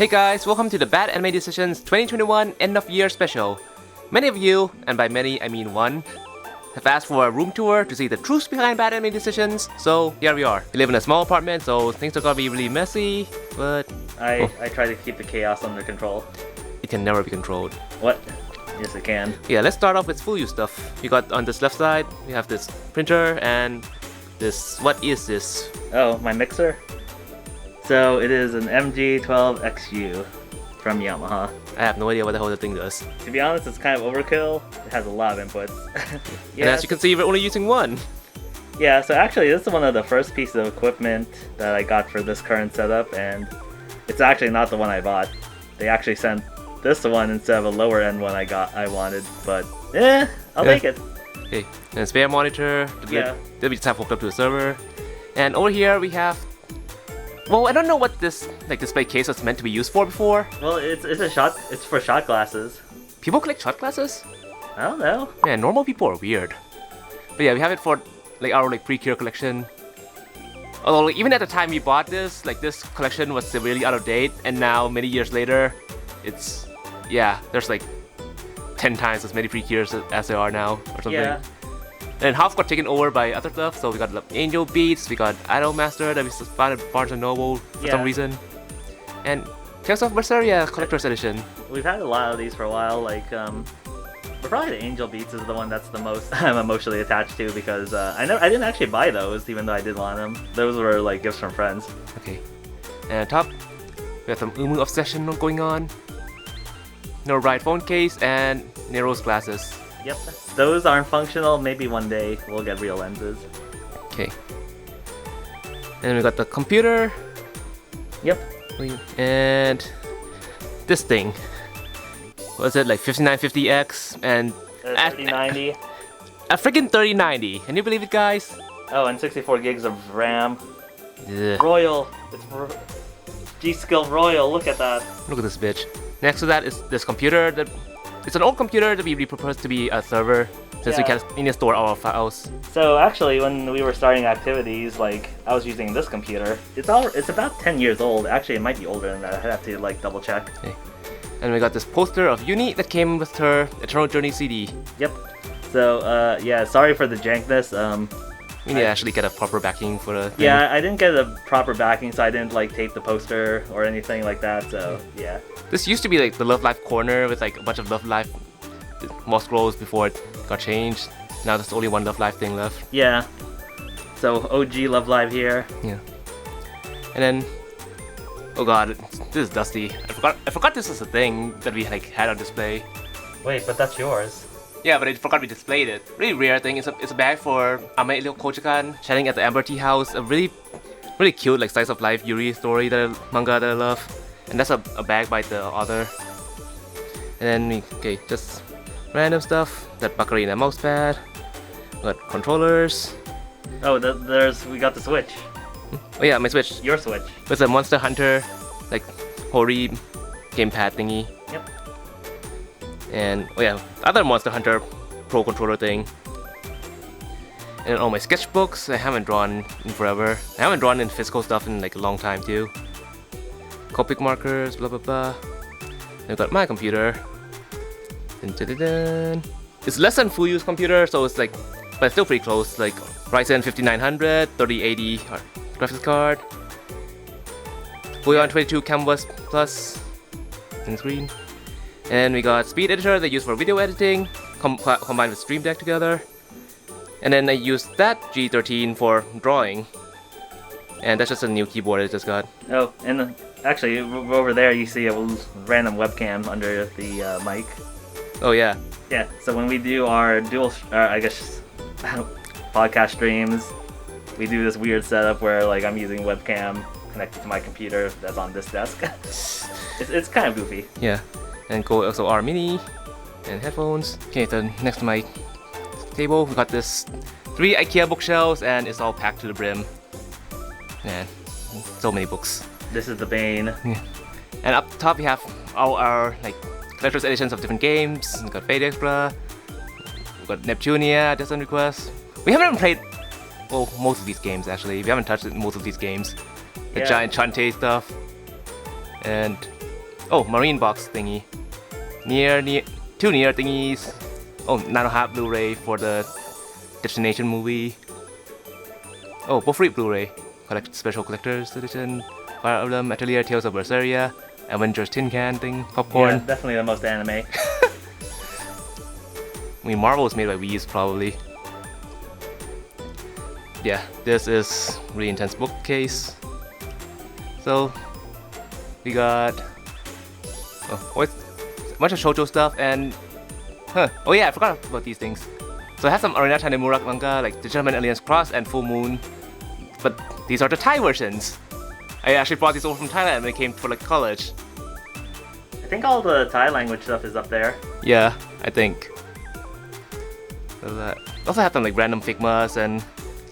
Hey guys, welcome to the Bad Anime Decisions 2021 End of Year Special. Many of you, and by many I mean one, have asked for a room tour to see the truth behind Bad Anime Decisions, so here we are. We live in a small apartment, so things are gonna be really messy, but... I try to keep the chaos under control. It can never be controlled. What? Yes, it can. Yeah, let's start off with Fuyu stuff. We got on this left side, we have this printer and this... What is this? Oh, my mixer? So it is an MG12XU from Yamaha. I have no idea what the hell the thing does. To be honest, it's kind of overkill. It has a lot of inputs. Yeah, and as you can see, we're only using one. Yeah, so actually this is one of the first pieces of equipment that I got for this current setup, and it's actually not the one I bought. They actually sent this one instead of a lower end one I wanted, but I'll take it. Okay, and spare monitor that we just have hooked up to a server. And over here we have... Well, I don't know what this display case was meant to be used for before. Well, it's for shot glasses. People collect shot glasses? I don't know. Man, normal people are weird. But yeah, we have it for our pre-cure collection. Although even at the time we bought this, this collection was severely out of date, and now many years later, it's there's 10 times as many pre-cures as there are now or something. Yeah. And half got taken over by other stuff, so we got Angel Beats, we got Idolmaster that we found at Barnes & Noble for some reason. And Tales of Berseria Collector's Edition. We've had a lot of these for a while, but probably the Angel Beats is the one that's the most I'm emotionally attached to, because I didn't actually buy those, even though I did want them. Those were gifts from friends. Okay. And on top, we have some Umu Obsession going on. No right phone case, and Nero's glasses. Yep, those aren't functional. Maybe one day we'll get real lenses. Okay. And we got the computer. Yep. And this thing. What is it, 5950X and... 3090. A freaking 3090. Can you believe it, guys? Oh, and 64 gigs of RAM. Ugh. Royal. It's G-Skill Royal. Look at that. Look at this bitch. Next to that is this computer that... It's an old computer that we repurposed to be a server, since we can store our files. So actually, when we were starting activities, I was using this computer. It's about 10 years old. Actually, it might be older than that. I'd have to double check. Okay. And we got this poster of Uni that came with her Eternal Journey CD. Yep. So yeah, sorry for the jankness. We need to actually get a proper backing for the thing. Yeah, I didn't get a proper backing, so I didn't tape the poster or anything like that. So yeah. This used to be the Love Life corner with a bunch of Love Life moss scrolls before it got changed. Now there's only one Love Life thing left. Yeah. So OG Love Live here. Yeah. And then, oh god, this is dusty. I forgot this was a thing that we had on display. Wait, but that's yours. Yeah, but I forgot we displayed it. Really rare thing. It's a bag for Ame Kochikan chatting at the Amber Tea House. A really cute slice of life Yuri story manga that I love. And that's a bag by the author. And then just random stuff. That Bacarina mouse pad. We got controllers. Oh, we got the Switch. Oh yeah, my Switch. Your Switch. With a Monster Hunter, Hori gamepad thingy. Yep. And oh yeah, other Monster Hunter Pro controller thing. And all my sketchbooks. I haven't drawn in forever. I haven't drawn in physical stuff in a long time too. Copic markers, blah blah blah. I've got my computer. Dun, dun, dun, dun. It's less than Fuyu's computer, so it's but it's still pretty close. Ryzen 5900, 3080 graphics card. Fuyon 22 Canvas Plus in screen. And we got Speed Editor they use for video editing, combined with Stream Deck together. And then I used that G13 for drawing. And that's just a new keyboard I just got. Oh, and actually, over there you see a random webcam under the mic. Oh yeah. Yeah, so when we do our podcast streams, we do this weird setup where I'm using webcam connected to my computer that's on this desk. it's kind of goofy. Yeah, and also our mini and headphones. Okay, then next to my table we got this 3 IKEA bookshelves, and it's all packed to the brim. Man, so many books. This is the bane. Yeah. And up top we have all our collector's editions of different games. We got Fate Extra. We got Neptunia, Destined Request. We haven't even played most of these games actually. We haven't touched most of these games. The giant Chante stuff. And Oh, marine box thingy. Two Neewer thingies. Oh, nano half Blu-ray for the Destination movie. Oh, both free Blu-ray. Special collector's edition. Fire Emblem, Atelier, Tales of Berseria, Avengers tin can thing, popcorn. Yeah, definitely the most anime. I mean, Marvel was made by Wii probably. Yeah, this is really intense bookcase. So we got a bunch of shoujo stuff and oh yeah, I forgot about these things. So I have some Arina Tanemura manga like The Gentleman Aliens Cross and Full Moon, but these are the Thai versions. I actually brought these over from Thailand when I came for like college. I think all the Thai language stuff is up there. Yeah, I think. So that also have some like random Figmas and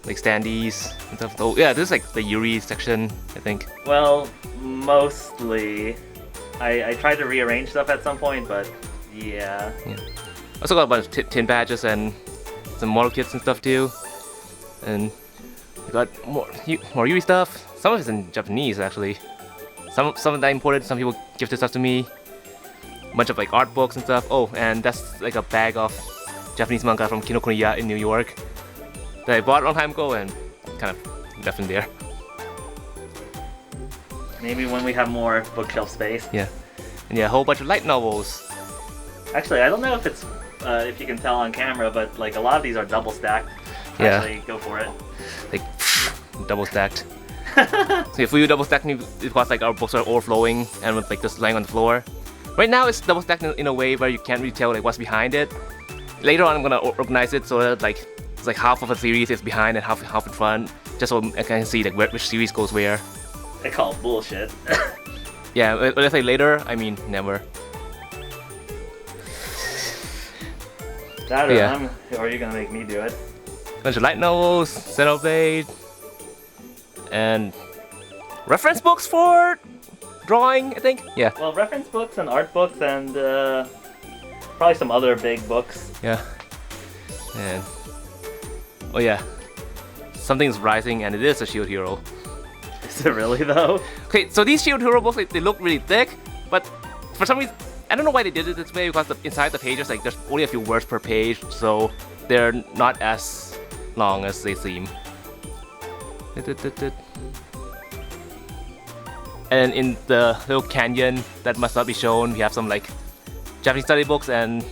like standees and stuff. Oh yeah, this is like the Yuri section, I think. Well, mostly. I tried to rearrange stuff at some point, but yeah. Also got a bunch of tin badges and some model kits and stuff too. And we got more Yuri stuff. Some of it's in Japanese actually. Some of that imported, some people gifted stuff to me. A bunch of like art books and stuff. Oh, and that's like a bag of Japanese manga from Kinokuniya in New York that I bought a long time ago and kind of left in there. Maybe when we have more bookshelf space. Yeah. And yeah, a whole bunch of light novels. Actually, I don't know if it's if you can tell on camera, but like a lot of these are double stacked. Yeah. Actually, go for it. Like double stacked. So if we double stack, because like our books are overflowing and with like just lying on the floor. Right now it's double stacked in a way where you can't really tell like what's behind it. Later on I'm gonna organize it so that like it's like half of a series is behind and half in front, just so I can see like which series goes where. I call it bullshit. Yeah, when I say later, I mean never. That or, yeah. or you're gonna make me do it. Bunch of light novels, Xenoblade, and reference books for drawing, I think. Yeah. Well, reference books and art books and probably some other big books. Yeah. And oh yeah, something's rising, and it is a Shield Hero. Is it really though? Okay, so these Shield Hero books, they look really thick, but for some reason, I don't know why they did it this way, because inside the pages, like there's only a few words per page, so they're not as long as they seem. And in the little canyon that must not be shown, we have some like Japanese study books and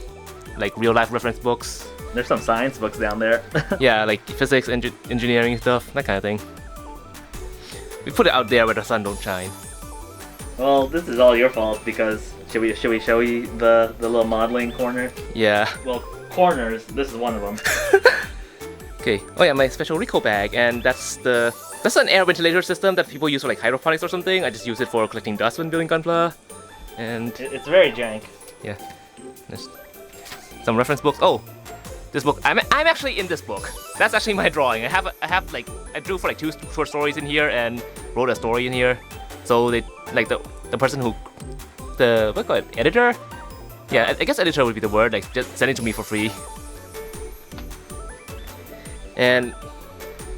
like real life reference books. There's some science books down there. Yeah, like physics, engineering stuff, that kind of thing. We put it out there where the sun don't shine. Well, this is all your fault because should we show you the little modeling corner? Yeah. Well, corners. This is one of them. Okay. Oh yeah, my special Rico bag, and that's an air ventilator system that people use for like hydroponics or something. I just use it for collecting dust when building gunpla, and it's very jank. Yeah. There's some reference books. Oh, this book. I'm actually in this book. That's actually my drawing. I have like I drew for like 2 short stories in here and wrote a story in here. So they like the person who what call it, editor? Yeah, I guess editor would be the word. Like just send it to me for free. And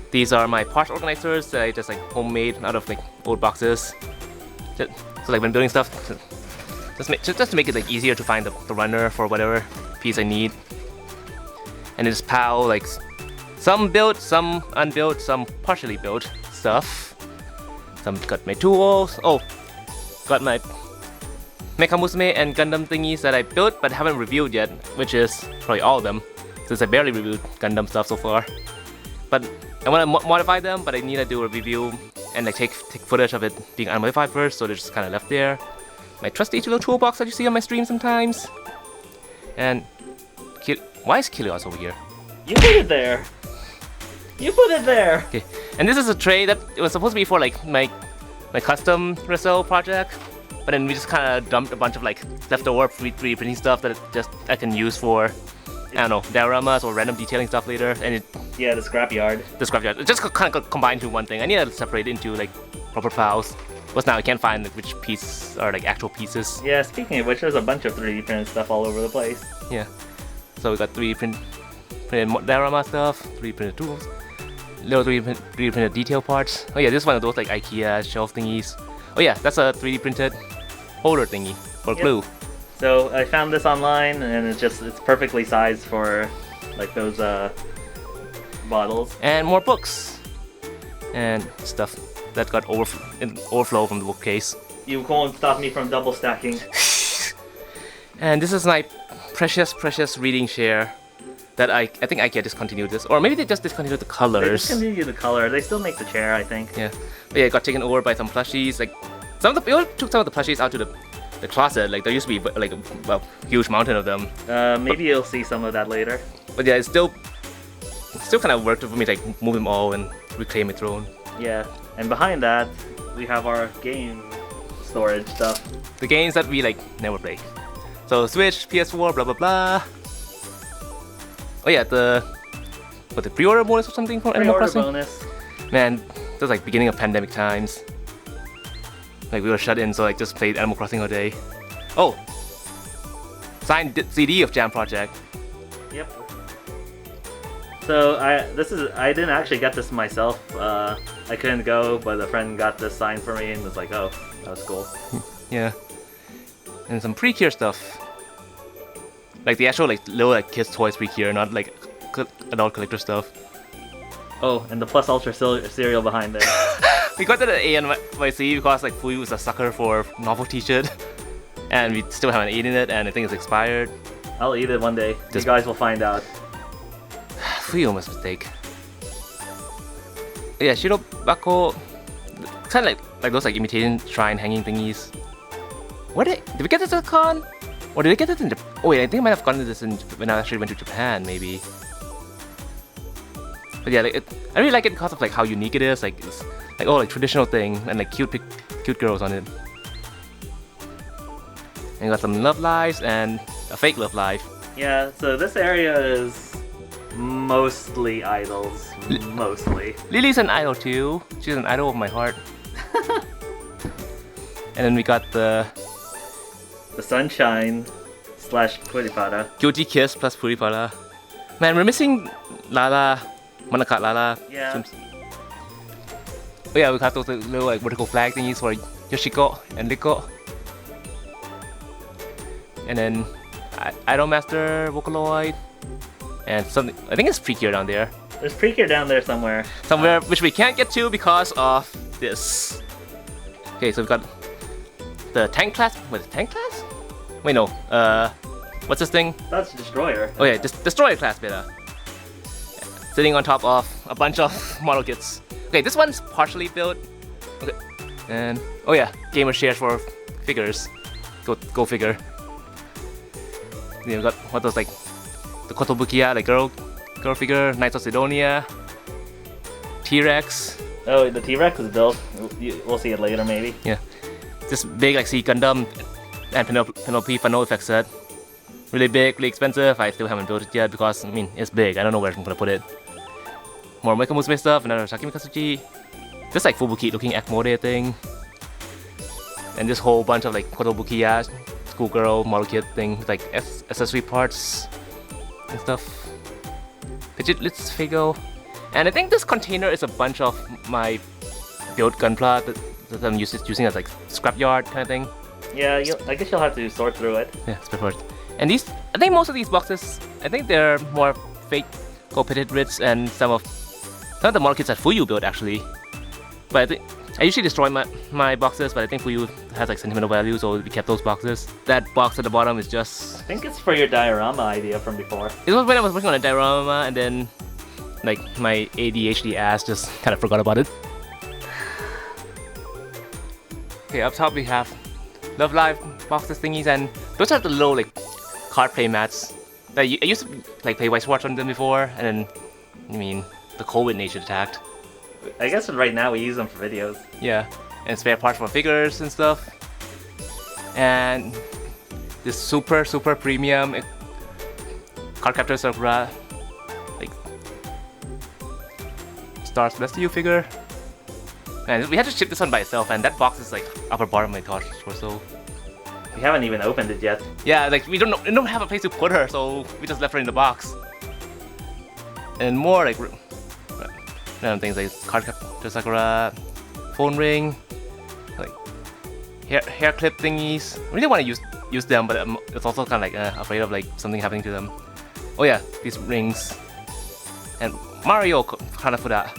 these are my parts organizers that I just like homemade out of like old boxes. So like when building stuff, just to make it like easier to find the runner for whatever piece I need. And it's PAL, like some built, some unbuilt, some partially built stuff. Some got my tools. Oh, got my Mecha Musume and Gundam thingies that I built but haven't reviewed yet, which is probably all of them, since I barely reviewed Gundam stuff so far. But I want to modify them, but I need to do a review and like take footage of it being unmodified first, so they're just kind of left there. My trusty little toolbox that you see on my stream sometimes. And why is Kilios over here? You put it there. You put it there. Okay, and this is a tray that it was supposed to be for like my custom Reso project, but then we just kind of dumped a bunch of like leftover 3D printing stuff that I can use for, I don't know, dioramas or random detailing stuff later. And yeah, the scrapyard. The scrapyard. It just kind of combined into one thing. I need to separate it into like proper files. Because now I can't find like, which pieces are like actual pieces. Yeah, speaking of which, there's a bunch of 3D printed stuff all over the place. Yeah. So we got 3D printed diorama stuff, 3D printed tools, little 3D printed detail parts. Oh yeah, this is one of those like IKEA shelf thingies. Oh yeah, that's a 3D printed holder thingy for Yep. glue. So I found this online, and it's perfectly sized for like those bottles. And more books and stuff that got overflow from the bookcase. You won't stop me from double stacking. And this is my precious reading chair that I think IKEA discontinued this, or maybe they just discontinued the They colors. discontinued the color. They still make the chair, I think. Yeah, but yeah, it got taken over by some plushies. Like some of the people took some of the plushies out to the closet. Like there used to be like a huge mountain of them. Maybe you'll see some of that later. But yeah, it's still kind of worked for me to like move them all and reclaim my throne. Yeah, and behind that, we have our game storage stuff. The games that we like never play. So Switch, PS4, blah blah blah. Oh yeah, the pre-order bonus or something for Animal Pre-order Crossing. bonus. Man, that was like beginning of pandemic times. Like we were shut in, so like just played Animal Crossing all day. Oh, signed CD of Jam Project. Yep. So I didn't actually get this myself. I couldn't go, but a friend got this signed for me and was like, "Oh, that was cool." Yeah, and some pre-cure stuff. Like the actual like little like kids toys pre-cure, not like adult collector stuff. Oh, and the Plus Ultra cereal behind there. We got to the ANYC because like Fuyu is a sucker for novelty shit, and we still haven't eaten it, and I think it's expired. I'll eat it one day. You Just- guys will find out. Fuyu must mistake. Yeah, Shirobako, kind of like those like imitation shrine hanging thingies. Did we get this at the con? Or did we get this in Japan? Oh wait, I think I might have gotten this when I actually went to Japan, maybe. But yeah, like I really like it because of like how unique it is. Like it's like like traditional thing and like cute girls on it. And got some love lives and a fake love life. Yeah, so this area is mostly idols. Mostly. Lily's an idol too. She's an idol of my heart. And then we got the Sunshine / Puripara. Guilty Kiss plus Puripara. Man, we're missing Lala, Manaka Lala. Yeah. Oh yeah, we got those little like vertical flag thingies for Yoshiko and Riko. And then Idolmaster Vocaloid. And something, I think it's Precure down there. There's Precure down there somewhere. Somewhere which we can't get to because of this. Okay, so we've got the tank class. Wait, tank class? Wait, no. What's this thing? That's Destroyer. Oh yeah, Destroyer class beta. Sitting on top of a bunch of model kits. Okay, this one's partially built. Okay, and oh yeah, gamer shares for figures. Go figure. Yeah, we got what those like the Kotobukiya, like girl figure, Knights of Sidonia, T-Rex. Oh, the T-Rex is built. We'll see it later, maybe. Yeah, this big like Sea Gundam and Penelope Fano effect set. Really big, really expensive. I still haven't built it yet because I mean it's big. I don't know where I'm gonna put it. More Mecha Musume stuff, another Sakimi Katsuchi. This like Fubuki looking Akmode thing. And this whole bunch of like Kotobukiya schoolgirl model kit thing with like accessory parts and stuff. Pidgeotlets Figo. And I think this container is a bunch of my built gunpla that I'm using as like scrapyard kind of thing. Yeah, I guess you'll have to sort through it. Yeah, spare parts. And these, I think most of these boxes, I think they're more fake Pidgeotlets and some of the model kits that Fuyu built actually. But I usually destroy my boxes, but I think Fuyu has like sentimental value, so we kept those boxes. That box at the bottom is just... I think it's for your diorama idea from before. It was when I was working on a diorama, and then like my ADHD ass just kind of forgot about it. Okay, up top we have Love Live boxes thingies, and those are the little like card play mats. I used to like play White Swords on them before, and then I mean the COVID nature attacked. I guess right now we use them for videos. Yeah, and spare parts for figures and stuff. And this super premium Cardcaptor Sakura, like Stars Bless You figure. And we had to ship this one by itself, and that box is like upper bottom of my torso. We haven't even opened it yet. Yeah, like we don't have a place to put her, so we just left her in the box. And more like random things like Cardcaptor Sakura, phone ring, like hair clip thingies. I really want to use them, but it's also kind of like afraid of like something happening to them. Oh yeah, these rings. And Mario Hanafuda.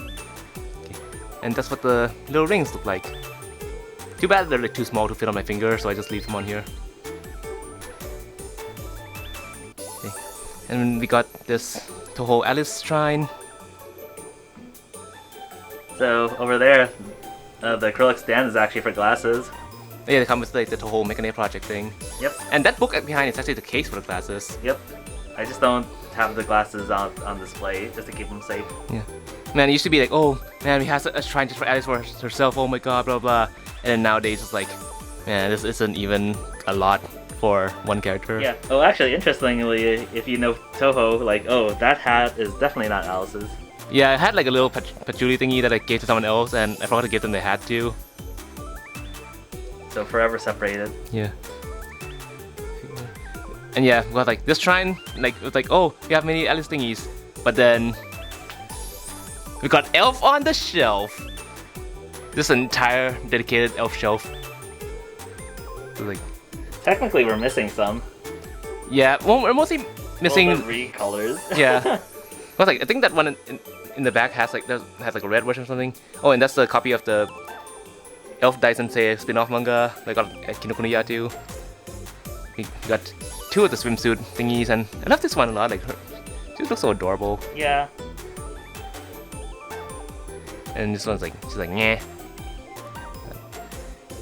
Okay. And that's what the little rings look like. Too bad they're like too small to fit on my finger, so I just leave them on here. Okay. And we got this Toho Alice shrine. So over there, the acrylic stand is actually for glasses. Yeah, they come with like the Toho Mechanic project thing. Yep. And that book behind is actually the case for the glasses. Yep. I just don't have the glasses on display just to keep them safe. Yeah. Man, it used to be like, oh man, we have a shrine just for Alice for herself. Oh my god, blah blah. And then nowadays it's like, man, this isn't even a lot for one character. Yeah. Oh, actually, interestingly, if you know Toho, like, oh, that hat is definitely not Alice's. Yeah, I had like a little patchouli thingy that I gave to someone else, and I forgot to give them the hat too. So forever separated. Yeah. And yeah, we got like this shrine, like it was like, oh, we have many Alice thingies, but then we got Elf on the Shelf. This entire dedicated Elf shelf. So like, technically, we're missing some. Yeah, well, we're mostly missing. All the recolors. Yeah. Well, like I think that one in the back has like a red version or something. Oh, and that's the copy of the Elf Dyson Say spin-off manga that got at Kinokuniya too. We got 2 of the swimsuit thingies, and I love this one a lot. Like she looks so adorable. Yeah. And this one's like, she's like, nyeh.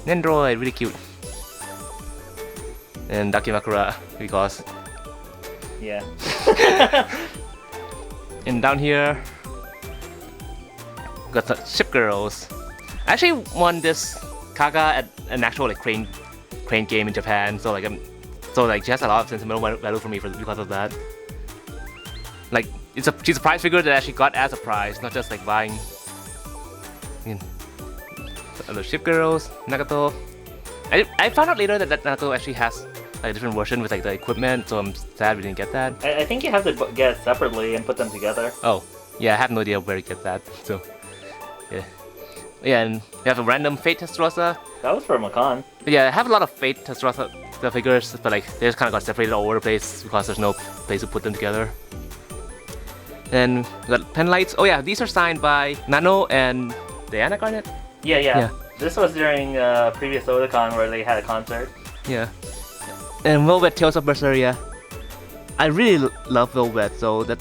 Nendroid, really cute. And Dakimakura, because. Yeah. And down here, got the ship girls. I actually won this Kaga at an actual like crane game in Japan, so like she has a lot of sentimental value for me because of that. Like she's a prize figure that I actually got as a prize, not just like buying. The ship girls, Nagato. I found out later that Nagato actually has like a different version with like the equipment, so I'm sad we didn't get that. I think you have to get it separately and put them together. Oh, yeah, I have no idea where to get that. So, yeah. Yeah, and we have a random Fate Testarossa. That was for Macan. But yeah, I have a lot of Fate Testarossa figures, but like they just kind of got separated all over the place because there's no place to put them together. Then we got pen lights. Oh yeah, these are signed by Nano and Diana Garnet. Yeah. This was during previous Otakon where they had a concert. Yeah. And Velvet Tales of Berseria. I really love Velvet, so that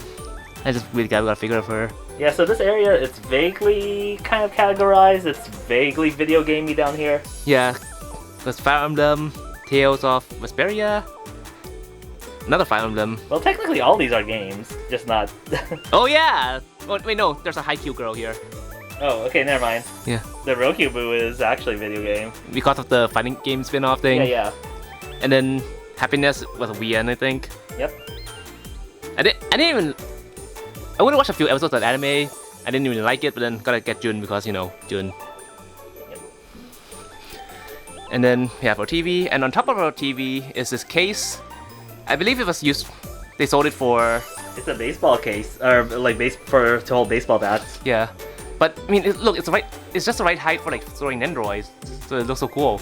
I just really got a figure of her. Yeah, so this area, it's vaguely kind of categorized. It's vaguely video gamey down here. Yeah, there's Fire Emblem, Tales of Vesperia, another Fire Emblem. Well, technically all these are games, just not... Oh yeah! Oh, wait, no, there's a Haikyuu girl here. Oh, okay, never mind. Yeah. The Rokubu is actually a video game. Because of the fighting game spin-off thing. Yeah. And then Happiness was a Wien, I think. Yep. I didn't even... I would have watched a few episodes of anime. I didn't even like it, but then gotta get Jun because, you know, Jun. Yep. And then we have our TV, and on top of our TV is this case. I believe it was used... They sold it for... It's a baseball case, or like to hold baseball bats. Yeah. But, I mean, look, it's just the right height for like storing Nendroids, so it looks so cool.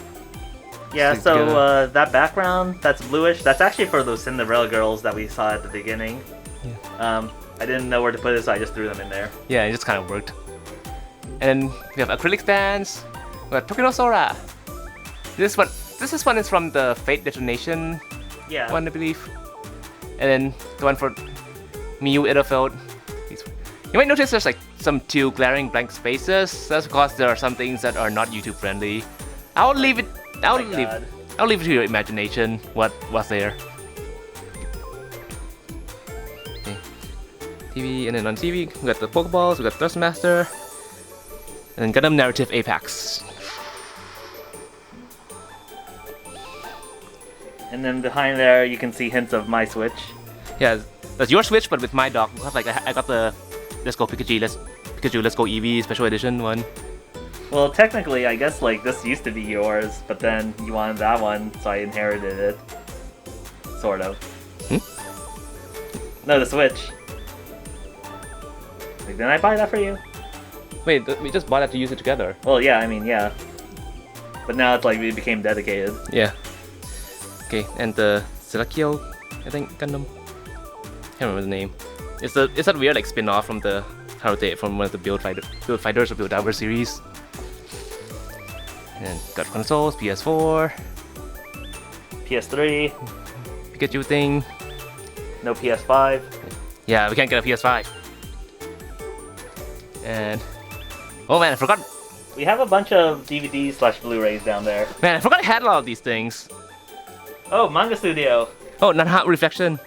Yeah, so that background, that's bluish, that's actually for those Cinderella girls that we saw at the beginning. Yeah. I didn't know where to put it, so I just threw them in there. Yeah, it just kind of worked. And we have acrylic stands. We got Tokinosora. This one is from the Fate Detonation one, I believe. And then the one for Miyu Itafeld. You might notice there's like some 2 glaring blank spaces. That's because there are some things that are not YouTube friendly. I'll leave it to your imagination what was there. Okay. TV, and then on TV we got the Pokeballs, we got Thrustmaster, and then Gundam Narrative Apex. And then behind there you can see hints of my Switch. Yeah, that's your Switch, but with my dock because like I got the Let's Go Pikachu, Let's Go Eevee Special Edition one. Well, technically, I guess like this used to be yours, but then you wanted that one, so I inherited it. Sort of. No, the Switch. Like, didn't I buy that for you? Wait, we just bought that to use it together. Well, yeah, I mean, yeah. But now it's like we became dedicated. Yeah. Okay, and the Selekio, I think, Gundam. Can't remember the name. It's that weird like spin-off from the from one of the Build Fighters or Build Hour series. And got consoles, PS4, PS3, Pikachu thing. no PS5. Yeah, we can't get a PS5. And oh man, I forgot. We have a bunch of DVDs/Blu-rays down there. Man, I forgot I had a lot of these things. Oh, Manga Studio. Oh, non-hot reflection.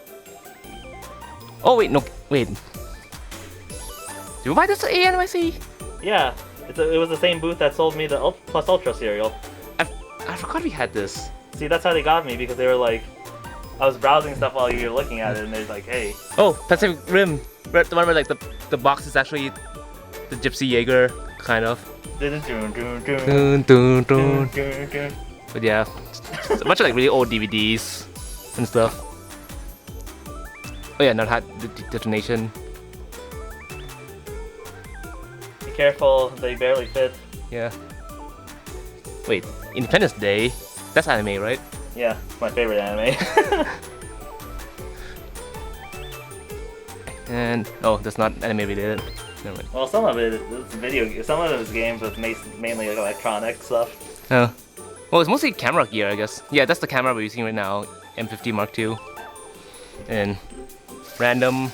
Oh wait, no, wait. Did we buy this at NYC? Yeah, it was the same booth that sold me the Plus Ultra cereal. I forgot we had this. See, that's how they got me, because they were like, I was browsing stuff while you were looking at it, and they're like, hey. Oh, Pacific Rim. The one where like the box is actually the Gypsy Jaeger, kind of. Dun, dun, dun. But yeah, it's a bunch of like really old DVDs and stuff. Oh yeah, not hot detonation. Be careful, they barely fit. Yeah. Wait, Independence Day? That's anime, right? Yeah, it's my favorite anime. And oh, that's not anime related. Never mind. Well, some of it is video. Some of it is games, but mainly like electronic stuff. Oh. Well, it's mostly camera gear, I guess. Yeah, that's the camera we're using right now, M50 Mark II. And random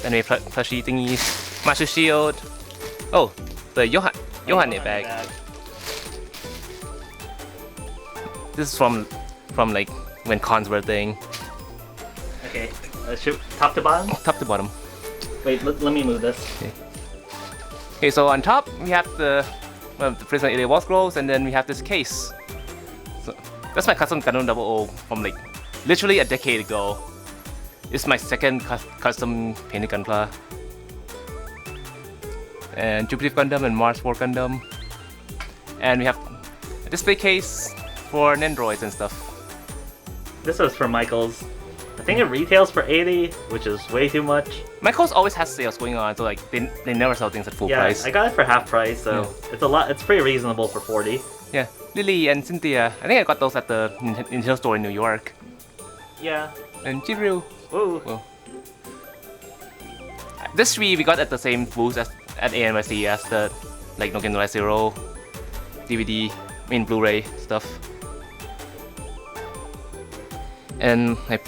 anime plushie thingies. Master Shield. Oh, the Johanne bag. This is from like when cons were a thing. Okay, top to bottom? Top to bottom. Wait, let me move this. Okay, so on top we have the Prisma LED wall scrolls, and then we have this case. So that's my custom Canon 00 from like literally a decade ago. It's my second custom painted gunpla. And Jupiter Gundam and Mars 4 Gundam. And we have a display case for Nendroids and stuff. This is for Michael's. I think it retails for 80, which is way too much. Michael's always has sales going on, so like they never sell things at full price. Yeah, I got it for half price, so it's pretty reasonable for 40. Yeah, Lily and Cynthia. I think I got those at the Nintendo store in New York. Yeah. And Jiru. Ooh. Well, this three we got at the same booth as at ANYC as the like No Game No Life Zero DVD, Blu-ray stuff. And like,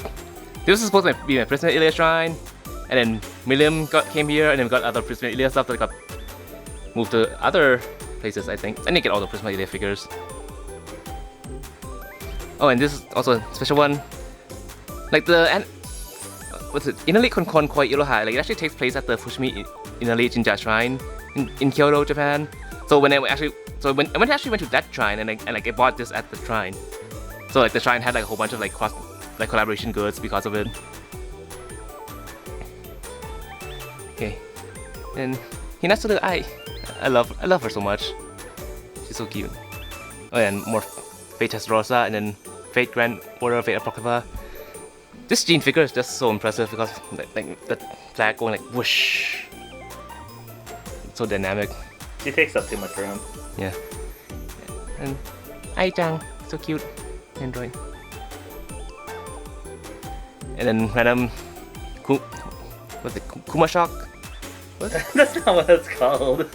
this was supposed to be my Prisma Ilya shrine, and then Milliam came here, and then we got other Prisma Ilya stuff that got moved to other places, I think. I didn't get all the Prisma Ilya figures. Oh, and this is also a special one. Like what's it? Inali Konkon Koi Iroha. Like it actually takes place at the Fushimi Inali Jinja Shrine in Kyoto, Japan. So when I actually went to that shrine, and I bought this at the shrine. So like the shrine had like a whole bunch of like collaboration goods because of it. Okay, and Hinatsu I love her so much. She's so cute. Oh yeah, and more Fate Rosa, and then Fate Grand Order, Fate Apocrypha. This Jean figure is just so impressive because like the flag going like whoosh. It's so dynamic. She takes up too much room. Yeah. And Ai-chan, so cute. Android. And then random what's it? Kumashock? What? That's not what it's called.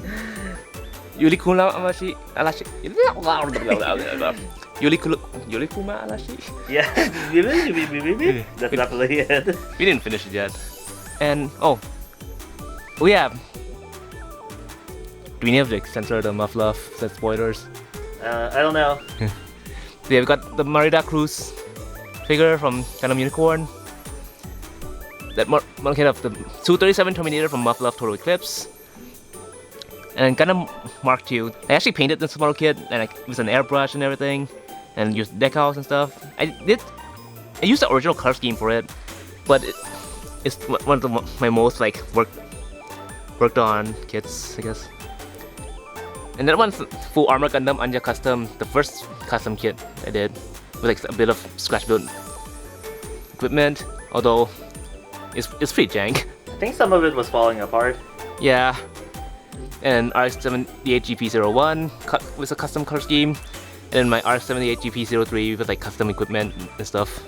Yurikuma Arashi. Yurikuma Arashi? Yeah. That's definitely it. We didn't finish it yet. And oh yeah. Do we need to censor the muffler set spoilers? I don't know. Yeah, we got the Merida Cruz figure from Gundam Unicorn. That monkey of the Su-37 Terminator from Muffler Total Eclipse. And Gundam Mark II. I actually painted this model kit and with an airbrush and everything, and used decals and stuff. I used the original color scheme for it, but it's one of my most like worked on kits, I guess. And that one's full armor Gundam Anya Custom, the first custom kit I did, with like a bit of scratch build equipment, although it's pretty jank. I think some of it was falling apart. Yeah. and R78GP01 with a custom color scheme, and my R78GP03 with like custom equipment and stuff.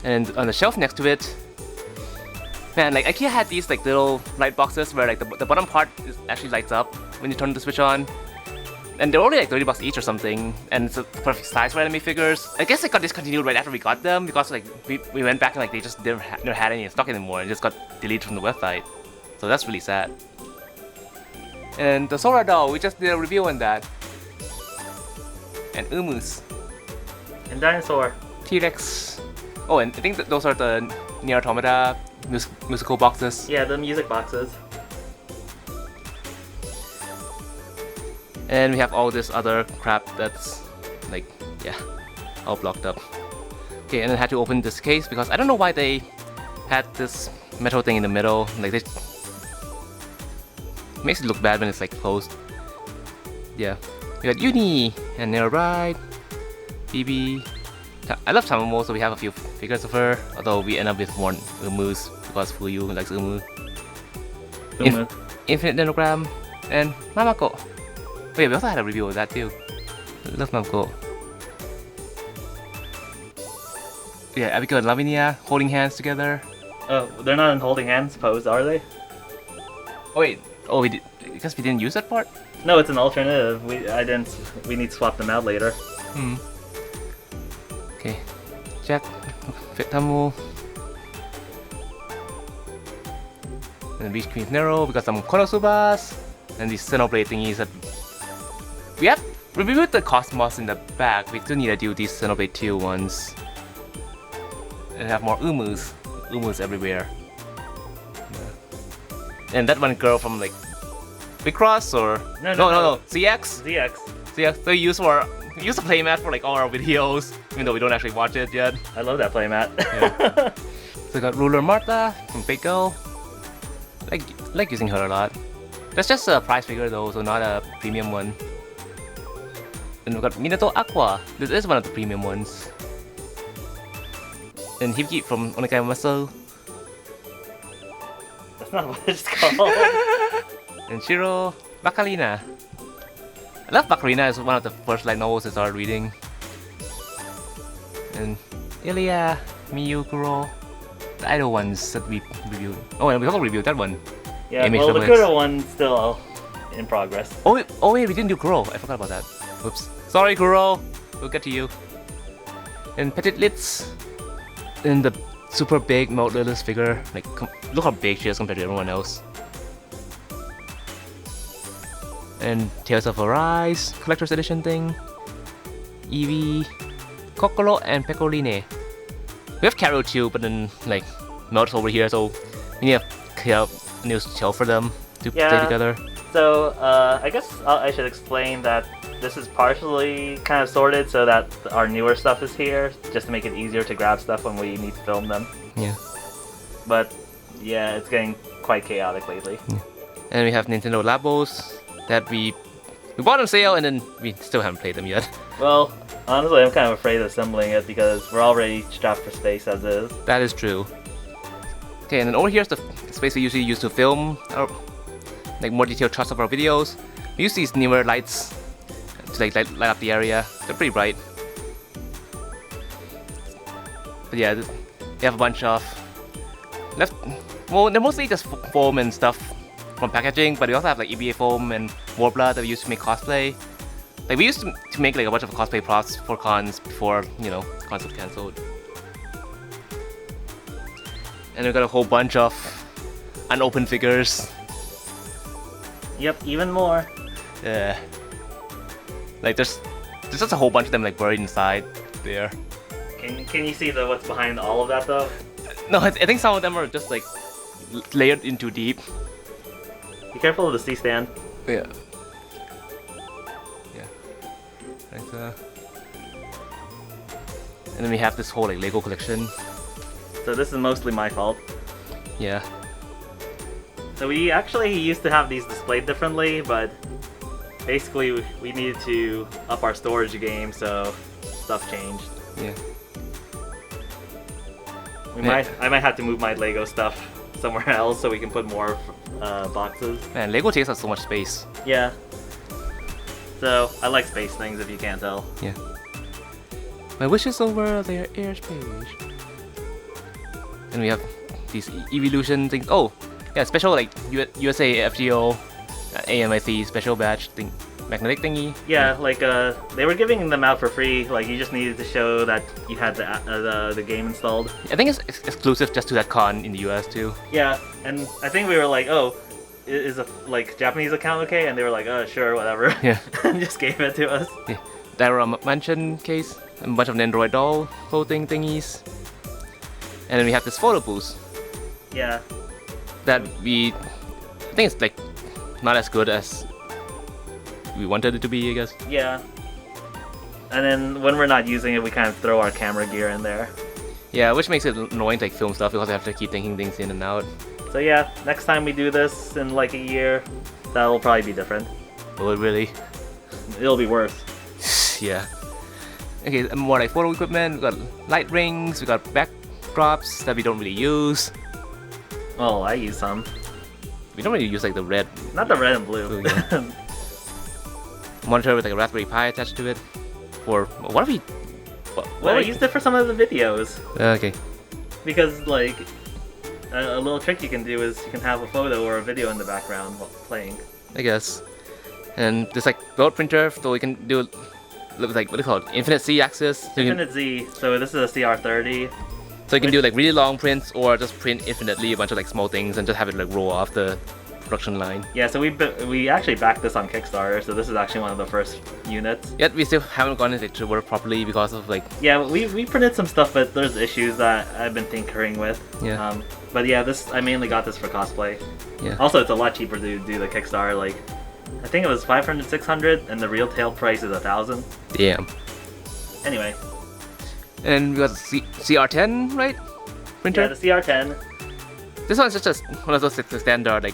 And on the shelf next to it, man, like IKEA had these like little light boxes where like the bottom part actually lights up when you turn the switch on. And they're only like $30 each or something, and it's a perfect size for anime figures. I guess they got discontinued right after we got them because like we went back and like they just never had any in stock anymore and just got deleted from the website. So that's really sad. And the Sora doll, we just did a review on that. And Umus. And Dinosaur. T-Rex. Oh, and I think that those are the Nier Automata musical boxes. Yeah, the music boxes. And we have all this other crap that's like, yeah, all blocked up. Okay, and then I had to open this case because I don't know why they had this metal thing in the middle. Like, it makes it look bad when it's like closed. Yeah, we got Uni and Neewer Ride, BB. I love Tamamo, so we have a few figures of her. Although we end up with more Umus because Fuyu likes Umu. Infinite Dendrogram and Mamako. Oh yeah, we also had a review of that too. I love Mamako. Yeah, Abigail and Lavinia holding hands together. Oh, they're not in holding hands pose, are they? Oh wait, oh we did, because we didn't use that part? No, it's an alternative. We need to swap them out later. Okay, Jack, Tamu. And Beach Queen's Nero, we got some Konosubas, and these Xenoblade thingies that we reviewed the Cosmos in the back. We still need to do these Xenoblade 2 ones. And have more Umus everywhere. Yeah. And that one girl from like Big Cross or no, ZX. ZX. They use the playmat for like all our videos, even though we don't actually watch it yet. I love that playmat. Yeah. So we got Ruler Martha from Big Girl. Like using her a lot. That's just a prize figure though, so not a premium one. And we got Minato Aqua. This is one of the premium ones. And Hibiki from Onegai Muscle. That's not what it's called. And Shiro Bacalina. I love Bacalina, it's one of the first light novels I started reading. And Ilya, Miyukuro, the idol ones that we reviewed. Oh, and we also reviewed that one. Yeah, well, the Kuro one's still in progress. Oh wait, we didn't do Kuro. I forgot about that. Whoops. Sorry, Kuro. We'll get to you. And Petit Litz. And the super big Mount Lilith figure. Like, look how big she is compared to everyone else. And Tales of Arise, collector's edition thing. Eevee, Kokoro, and Pecoline. We have Carol too, but then like Melt's over here, so we need to clear up a new shelf for them to play together. So I guess I should explain that this is partially kind of sorted so that our newer stuff is here, just to make it easier to grab stuff when we need to film them. Yeah. But yeah, it's getting quite chaotic lately. Yeah. And we have Nintendo Labos that we bought on sale and then we still haven't played them yet. Well, honestly, I'm kind of afraid of assembling it because we're already strapped for space as is. That is true. Okay, and then over here's the space we usually use to film our like more detailed shots of our videos. We use these newer lights to like light up the area. They're pretty bright. But yeah, we have a bunch of well, they're mostly just foam and stuff from packaging, but we also have like EVA foam and Warbler that we used to make cosplay. Like we used to make like a bunch of cosplay props for cons before, you know, cons got cancelled. And we got a whole bunch of unopened figures. Yep, even more. Yeah. Like there's just a whole bunch of them like buried inside there. Can you see what's behind all of that though? No, I think some of them are just like layered in too deep. Be careful of the C-stand. Yeah. Yeah. Right. And then we have this whole like Lego collection. So this is mostly my fault. Yeah. So we actually used to have these displayed differently, but basically we needed to up our storage game, so stuff changed. Yeah. I might have to move my Lego stuff somewhere else so we can put more boxes. Man, Lego takes up so much space. Yeah. So I like space things if you can't tell. Yeah. My wish is over their airspace. And we have these evolution things. Oh, yeah, special like USA FGO AMIC special badge thing, magnetic thingy. Yeah, like they were giving them out for free. Like you just needed to show that you had the game installed. I think it's exclusive just to that con in the US too. Yeah, and I think we were like, oh, is a like Japanese account okay? And they were like, sure, whatever. Yeah. And just gave it to us. Yeah. Diorama mansion case, a bunch of Nendoroid doll clothing thingies, and then we have this photo booth. Yeah. That I think it's like not as good as we wanted it to be, I guess. Yeah. And then when we're not using it, we kind of throw our camera gear in there. Yeah, which makes it annoying to like film stuff because I have to keep taking things in and out. So yeah, next time we do this in like a year, that'll probably be different. Will it really? It'll be worse. Yeah. Okay, more like photo equipment. We got light rings. We got backdrops that we don't really use. Oh, I use some. We don't really use like the red. Not the red and blue. Yeah. Monitor with like a Raspberry Pi attached to it. For what if we? Well, I used it for some of the videos. Okay. Because like a little trick you can do is you can have a photo or a video in the background while playing. I guess. And there's like build printer, so we can do like what do you call it? Infinite Z axis. So Infinite Z. So this is a CR30. So you can do like really long prints or just print infinitely a bunch of like small things and just have it like roll off the production line. Yeah, so we actually backed this on Kickstarter, so this is actually one of the first units. Yet we still haven't gotten it to work properly because of like... Yeah, we printed some stuff, but there's issues that I've been tinkering with. Yeah. But yeah, I mainly got this for cosplay. Yeah. Also, it's a lot cheaper to do the Kickstarter. Like, I think it was 500, 600, and the retail price is 1,000. Damn. Anyway. And we got the CR10, right? Printer? Yeah, the CR10. This one's just one of those like, standard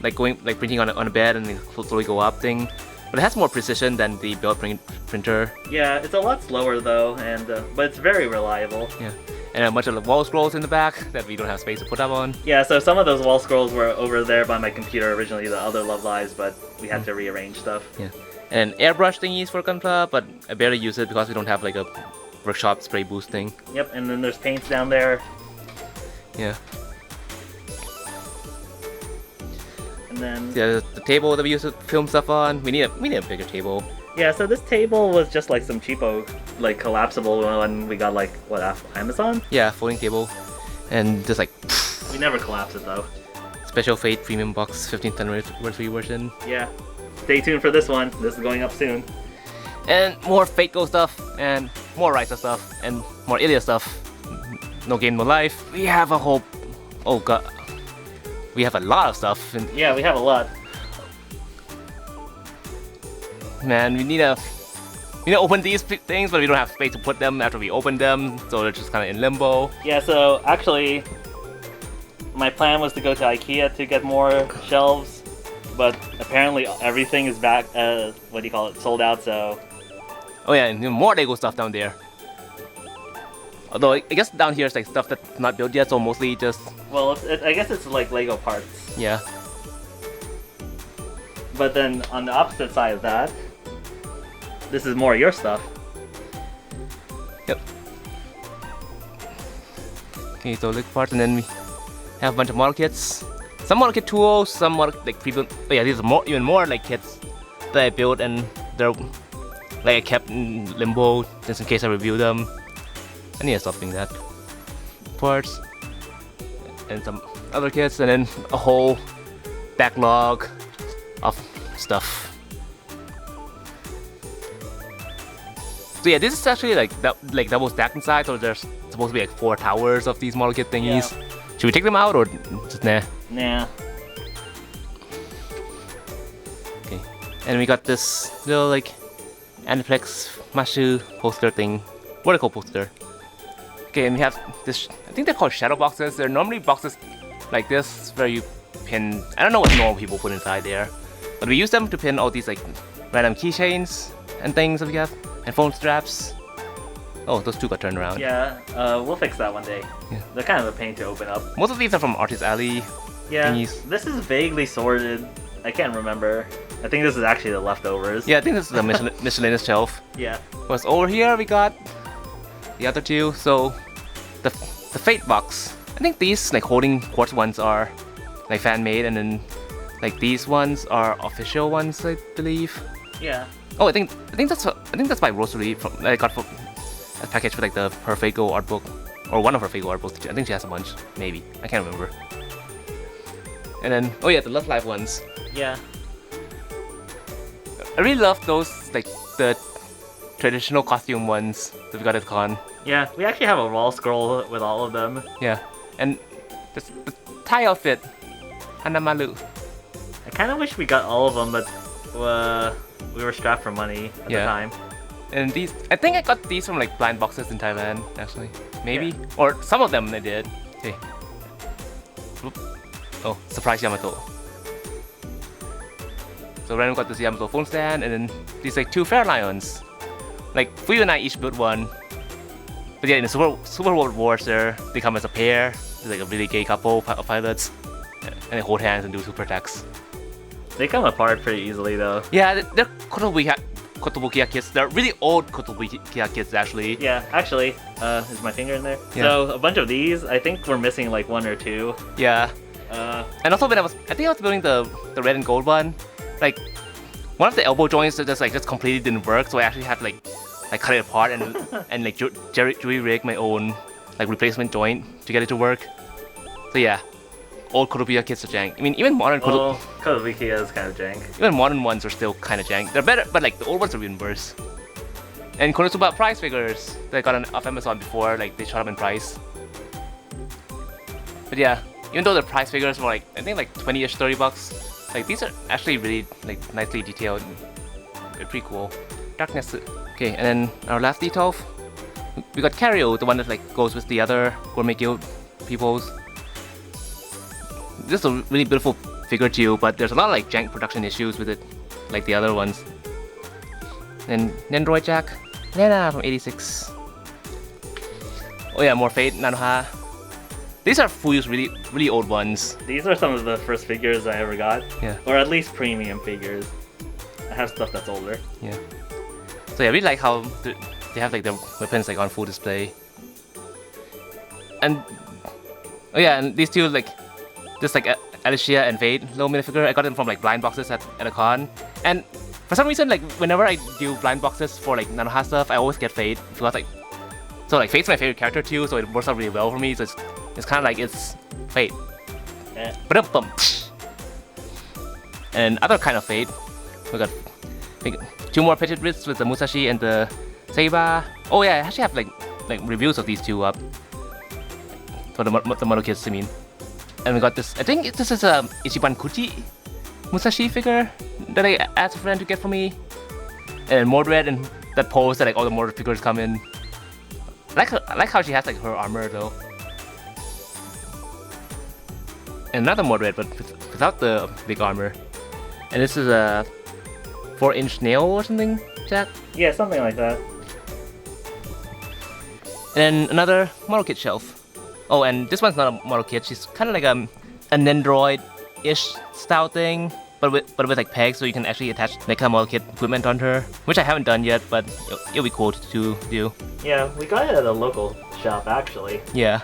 like printing on a bed and then slowly go up thing. But it has more precision than the build printer. Yeah, it's a lot slower though, and but it's very reliable. Yeah. And a bunch of wall scrolls in the back that we don't have space to put up on. Yeah, so some of those wall scrolls were over there by my computer originally, the other Love Lives, but we had to rearrange stuff. Yeah. And airbrush thingies for gunpla, but I barely use it because we don't have like a workshop spray boost thing. Yep, and then there's paints down there. Yeah. And then the table that we use to film stuff on, we need a bigger table. yeah, so this table was just like some cheapo, like collapsible one we got like what off Amazon. Yeah, folding table, and just like We never collapsed it though. special Fate premium box 15th anniversary version. Yeah, stay tuned for this one. This is going up soon. And more Fate Go stuff, and more Ryza stuff, and more Ilya stuff. No Game No Life. We have a whole, oh god, we have a lot of stuff. And Yeah, we have a lot. man, we need to open these things, but we don't have space to put them after we open them, so they're just kind of in limbo. Yeah, so actually, my plan was to go to IKEA to get more shelves, but apparently everything is back, what do you call it, sold out, so... Oh yeah, and more Lego stuff down there. Although I guess down here is like stuff that's not built yet, so mostly just... Well, I guess it's like Lego parts. Yeah. But then on the opposite side of that, this is more your stuff. Yep. Okay, so Lego parts, and then we have a bunch of model kits. Some model kit tools, some model like pre-built. Oh yeah, these are even more like kits that I built, and they're like I kept in limbo just in case I review them. I need to stop doing that. Parts and some other kits, and then a whole backlog of stuff. So yeah, this is actually like double stacked inside, so there's supposed to be like 4 towers of these model kit thingies. Yeah. Should we take them out or just nah? Nah. Okay, and we got this little like Aniplex Mashu poster thing, vertical poster. Okay, and we have this, I think they're called shadow boxes. They're normally boxes like this where you pin, I don't know what normal people put inside there, but we use them to pin all these like random keychains and things that we have, and phone straps. Oh, those two got turned around. Yeah, we'll fix that one day. Yeah. They're kind of a pain to open up. Most of these are from Artist Alley. Yeah, Thingies. this is vaguely sorted. I can't remember. I think this is actually the leftovers. Yeah, I think this is the miscellaneous shelf. Yeah. What's over here? We got the other two. So the Fate box. I think these like holding quartz ones are like fan made, and then like these ones are official ones, I believe. Yeah. Oh, I think that's my Rosary from I got for a package for like the her Fago art book, or one of her Fago art books. I think she has a bunch, maybe. I can't remember. And then oh yeah, the Love Live ones. Yeah. I really love those, like the traditional costume ones that we got at con. Yeah, we actually have a wall scroll with all of them. Yeah, and the Thai outfit, Hanamalu. I kind of wish we got all of them, but we were strapped for money at the time. And these, I think I got these from like blind boxes in Thailand, actually. Maybe? Yeah. Or some of them I did. Okay. Oop. Oh, surprise Yamato. So Random got this Yamato phone stand, and then these like two Fair Lions. Like Fuyu and I each built one. But yeah, in the Super World Wars they come as a pair. It's like a really gay couple of pilots. And they hold hands and do super attacks. They come apart pretty easily though. Yeah, they're Kotobukiya kits. They're really old Kotobukiya kits actually. Yeah, actually, is my finger in there? Yeah. So a bunch of these, I think we're missing like one or two. Yeah. And also when I think I was building the red and gold one, like one of the elbow joints just completely didn't work, so I actually had to like cut it apart and and like jury rig my own like replacement joint to get it to work. So yeah, old Kotobukiya kits are jank. I mean even modern Kotobukiya is kind of jank. Even modern ones are still kind of jank. They're better, but like the old ones are even worse. And Konosuba price figures that I got off Amazon before, like they shot up in price. But yeah, even though the price figures were like I think like 20-ish, $30, like these are actually really like nicely detailed. They're pretty cool. Darkness. Okay, and then our last detail, we got Cario, the one that like goes with the other Gourmet Guild peoples. This is a really beautiful figure too, but there's a lot of like jank production issues with it, like the other ones. And Nendroid Jack, Lena from 86. Oh yeah, more Fate, Nanoha. These are Fuyu's really old ones. These are some of the first figures I ever got. Yeah. Or at least premium figures. I have stuff that's older. Yeah. So yeah, I really like how they have like their weapons like on full display. And oh yeah, and these two like just like Alicia and Fate little minifigure, I got them from like blind boxes at a con. And for some reason, like whenever I do blind boxes for like Nanoha stuff, I always get Fate because like so like Fate's my favorite character too, so it works out really well for me. So it's kind of like it's Fate. Yeah. And other kind of Fate, we got two more pitched wrists with the Musashi and the Seiba. Oh yeah, I actually have like reviews of these two up for the model kits, I mean. And we got this, I think this is a Ichiban Kuchi Musashi figure that I asked a friend to get for me. And Mordred and that pose that like all the Mordred figures come in. I like how she has like her armor though. And another Mordred, but without the big armor. And this is a 4-inch nail or something, Jack? Yeah, something like that. And then another model kit shelf. Oh, and this one's not a model kit. She's kind of like an Nendroid-ish style thing, but with like pegs, so you can actually attach like kind of model kit equipment on her, which I haven't done yet, but it'll be cool to do. Yeah, we got it at a local shop actually. Yeah.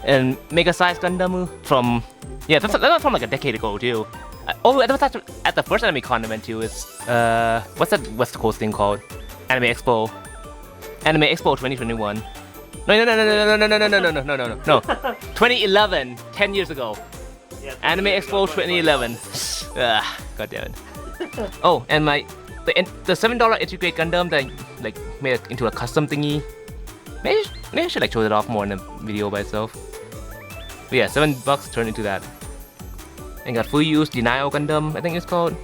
And Mega Size Gundam from that's from like a decade ago too. Oh, that was at the first Anime Con I went to. It's what's that West Coast thing called? Anime Expo 2021. No. 2011, 10 years ago. Yeah, Anime Expo 2011. God damn it. Oh, and the $7 entry grade Gundam that I like made it into a custom thingy. Maybe I should like show it off more in a video by itself. But yeah, $7 turned into that. And got Fuyu's Denial Gundam, I think it's called.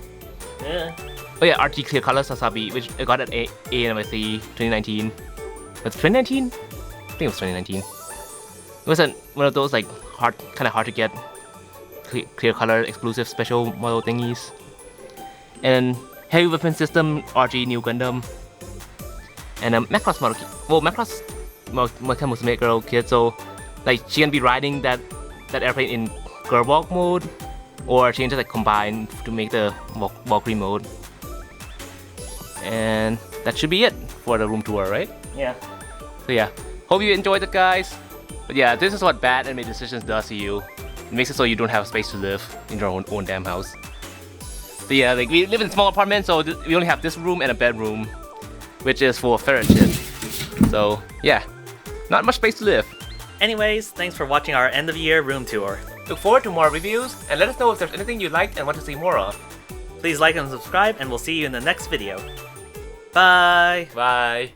Yeah. Oh yeah, RG Clear Color Sasabi, which I got at ANYC 2019. That's 2019? I think it was 2019. It was one of those like kind of hard to get clear color exclusive special model thingies. And Heavy Weapon System RG New Gundam. and a Macross model kit. Well, Macross Multi make girl kit, so like she can be riding that airplane in girl walk mode, or she can just like combine to make the Valkyrie mode. And that should be it for the room tour, right? Yeah. So yeah, hope you enjoyed it, guys. But yeah, this is what bad animated decisions does to you. It makes it so you don't have space to live in your own damn house. But yeah, like we live in a small apartment, so we only have this room and a bedroom, which is for ferret shit. So yeah, not much space to live. Anyways, thanks for watching our end of year room tour. Look forward to more reviews, and let us know if there's anything you liked and want to see more of. Please like and subscribe, and we'll see you in the next video. Bye! Bye!